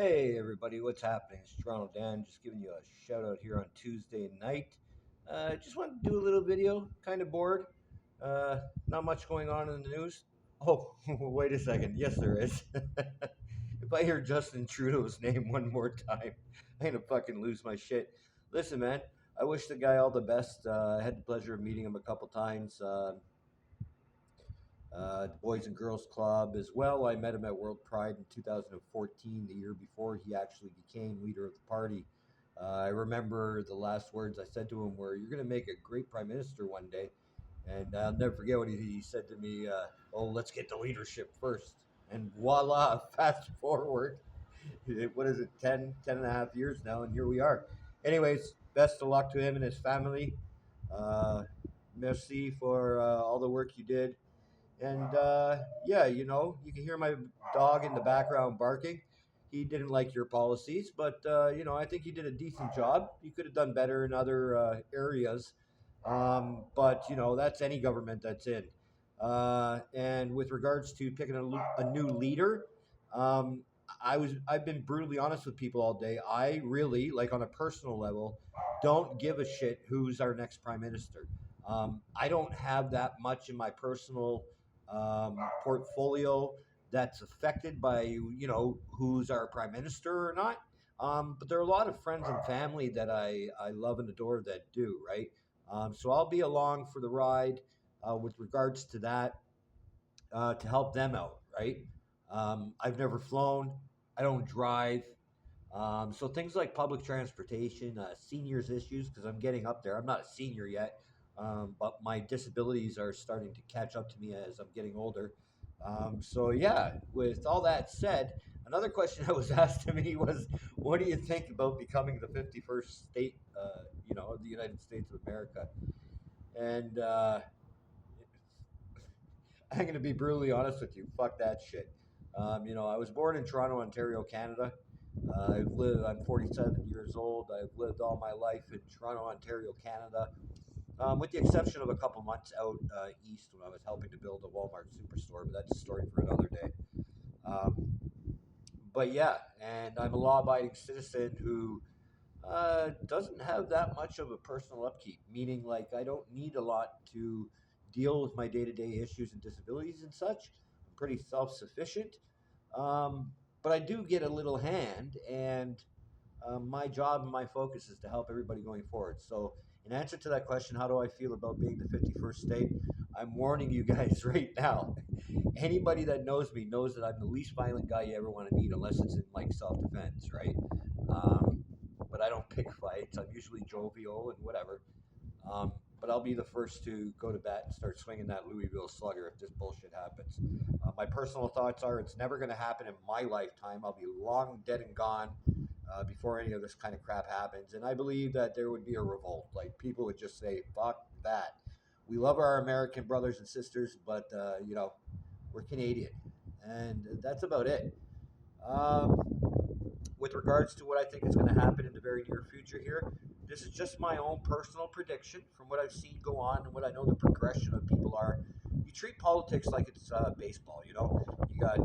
Hey everybody, what's happening? It's Toronto Dan, just giving you a shout out here on Tuesday night. Just wanted to do a little video, kind of bored. Not much going on in the news. Oh, wait a second. Yes, there is. If I hear Justin Trudeau's name one more time, I'm gonna fucking lose my shit. Listen, man, I wish the guy all the best. I had the pleasure of meeting him a couple times. The Boys and Girls Club as well. I met him at World Pride in 2014, the year before he actually became leader of the party. I remember the last words I said to him were, "You're going to make a great prime minister one day." And I'll never forget what he said to me. Oh, let's get the leadership first. And voila, fast forward. What is it, 10 and a half years now, and here we are. Anyways, best of luck to him and his family. Uh, Merci for all the work you did. And yeah, you can hear my dog in the background barking. He didn't like your policies, but I think you did a decent job. You could have done better in other areas, but that's any government that's in. And with regards to picking a new leader, um, I've been brutally honest with people all day. I really, like on a personal level, don't give a shit who's our next prime minister. I don't have that much in my personal portfolio that's affected by who's our prime minister or not. But there are a lot of friends and family that I love and adore that do, right? So I'll be along for the ride with regards to that to help them out, right? I've never flown. I don't drive. So things like public transportation, seniors issues, because I'm getting up there. I'm not a senior yet, but my disabilities are starting to catch up to me as I'm getting older. So yeah, with all that said, another question that was asked to me was, "What do you think about becoming the 51st state, of the United States of America?" And I'm going to be brutally honest with you. Fuck that shit. I was born in Toronto, Ontario, Canada. I'm 47 years old. I've lived all my life in Toronto, Ontario, Canada, with the exception of a couple months out east when I was helping to build a Walmart superstore, but that's a story for another day. Um, but yeah, and I'm a law abiding citizen who doesn't have that much of a personal upkeep, meaning like I don't need a lot to deal with my day to day issues and disabilities and such. I'm pretty self sufficient. But I do get a little hand, and my job and my focus is to help everybody going forward. So, in answer to that question, how do I feel about being the 51st state? I'm warning you guys right now. Anybody that knows me knows that I'm the least violent guy you ever want to meet, unless it's in like self defense, right? Um, but I don't pick fights. I'm usually jovial and whatever. But I'll be the first to go to bat and start swinging that Louisville slugger if this bullshit happens. My personal thoughts are it's never going to happen in my lifetime. I'll be long dead and gone before any of this kind of crap happens. And I believe that there would be a revolt. Like people would just say, fuck that. We love our American brothers and sisters, but, we're Canadian. And that's about it. Um, with regards to what I think is going to happen in the very near future here, this is just my own personal prediction from what I've seen go on and what I know the progression of people are. You treat politics like it's baseball, You got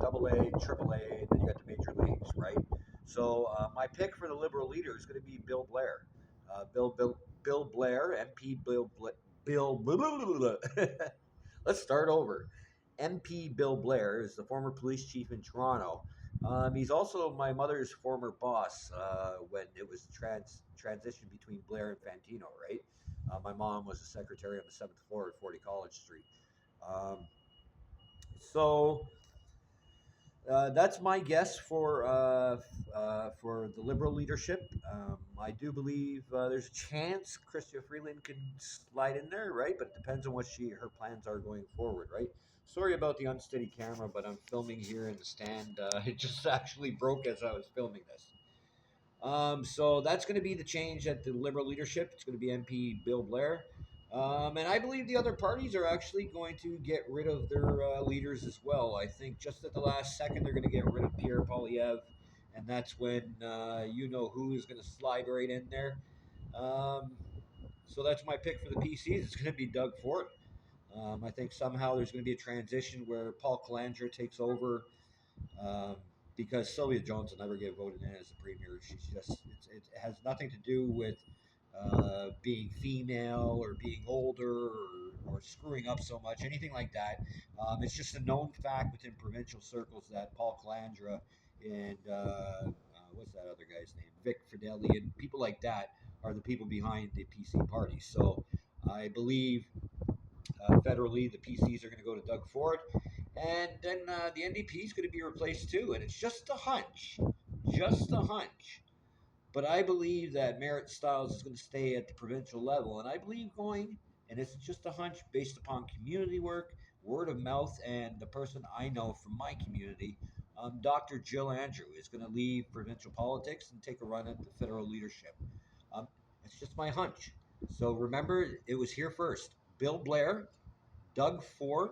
double A, triple A, and then you got the major leagues, right? So my pick for the Liberal leader is going to be Bill Blair. Bill Blair, MP Bill. Let's start over. MP Bill Blair is the former police chief in Toronto. He's also my mother's former boss when it was transition between Blair and Fantino, right? My mom was a secretary on the seventh floor at 40 College Street. Um, so that's my guess for the Liberal leadership. I do believe there's a chance Chrystia Freeland could slide in there, right? But it depends on what her plans are going forward, right? Sorry about the unsteady camera, but I'm filming here in the stand. It just actually broke as I was filming this. So that's going to be the change at the Liberal leadership. It's going to be MP Bill Blair. And I believe the other parties are actually going to get rid of their leaders as well. I think just at the last second, they're going to get rid of Pierre Poilievre. And that's when you know who is going to slide right in there. Um, so that's my pick for the PCs. It's going to be Doug Ford. I think somehow there's going to be a transition where Paul Calandra takes over. Um, because Sylvia Jones will never get voted in as the premier. She's just it has nothing to do with being female or being older or screwing up so much, anything like that. It's just a known fact within provincial circles that Paul Calandra and what's that other guy's name, Vic Fideli, and people like that are the people behind the PC party. So I believe federally the PCs are going to go to Doug Ford, and then the NDP is going to be replaced too. And it's just a hunch. But I believe that Merritt Stiles is going to stay at the provincial level, and I believe going, and it's just a hunch based upon community work, word of mouth, and the person I know from my community, Dr. Jill Andrew, is going to leave provincial politics and take a run at the federal leadership. Um, it's just my hunch. So remember, it was here first. Bill Blair, Doug Ford,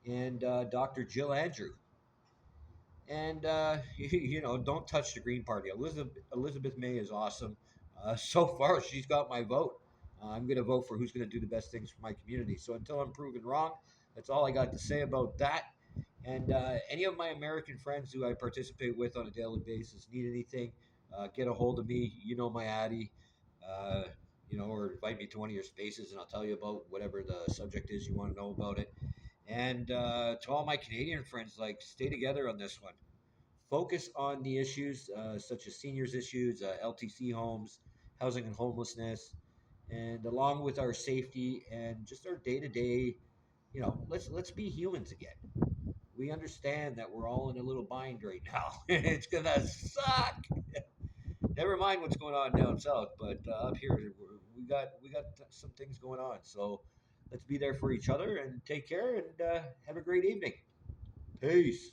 and Dr. Jill Andrew. And don't touch the Green Party. Elizabeth May is awesome. So far, she's got my vote. I'm going to vote for who's going to do the best things for my community. So until I'm proven wrong, that's all I got to say about that. And any of my American friends who I participate with on a daily basis need anything, get a hold of me. You know my Addy. Uh, or invite me to one of your spaces, and I'll tell you about whatever the subject is you want to know about it. And to all my Canadian friends, like, stay together on this one. Focus on the issues such as seniors issues, LTC homes, housing and homelessness, and along with our safety and just our day to day. Let's be humans again. We understand that we're all in a little bind right now. It's gonna suck. Never mind what's going on down south, but up here we got some things going on. So let's be there for each other and take care and have a great evening. Peace.